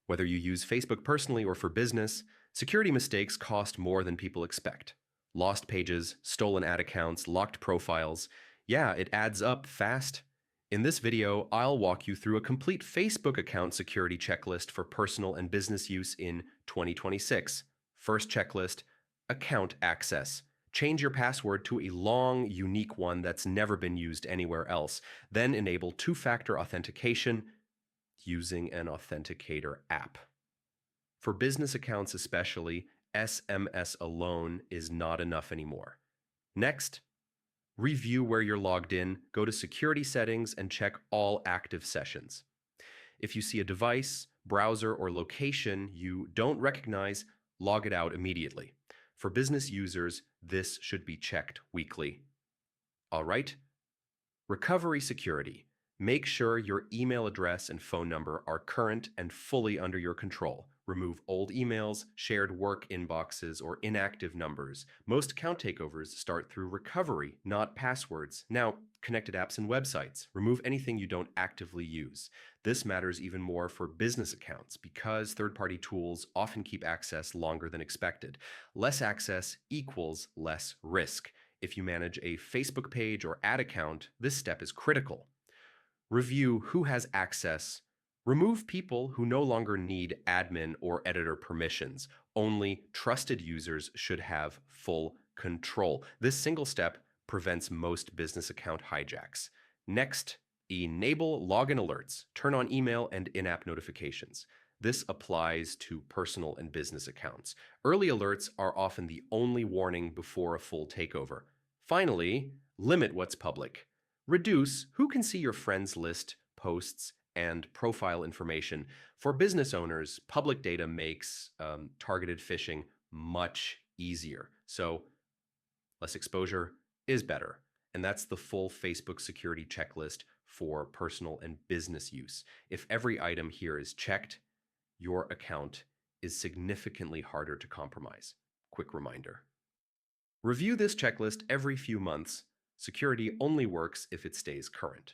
Whether you use Facebook personally or for business, security mistakes cost more than people expect. Lost pages, stolen ad accounts, locked profiles. Yeah, it adds up fast. In this video, I'll walk you through a complete Facebook account security checklist for personal and business use in 2026. First checklist, account access. Change your password to a long, unique one that's never been used anywhere else. Then enable two-factor authentication using an authenticator app. For business accounts especially, SMS alone is not enough anymore. Next, review where you're logged in, go to security settings, and check all active sessions. If you see a device, browser, or location you don't recognize, log it out immediately. For business users, this should be checked weekly. All right? Recovery security. Make sure your email address and phone number are current and fully under your control. Remove old emails, shared work inboxes, or inactive numbers. Most account takeovers start through recovery, not passwords. Now, connected apps and websites. Remove anything you don't actively use. This matters even more for business accounts because third-party tools often keep access longer than expected. Less access equals less risk. If you manage a Facebook page or ad account, this step is critical. Review who has access. Remove people who no longer need admin or editor permissions. Only trusted users should have full control. This single step prevents most business account hijacks. Next, enable login alerts. Turn on email and in-app notifications. This applies to personal and business accounts. Early alerts are often the only warning before a full takeover. Finally, limit what's public. Reduce who can see your friends list, posts, and profile information. For business owners, public data makes targeted phishing much easier. So less exposure is better. And that's the full Facebook security checklist for personal and business use. If every item here is checked, your account is significantly harder to compromise. Quick reminder. Review this checklist every few months. Security only works if it stays current.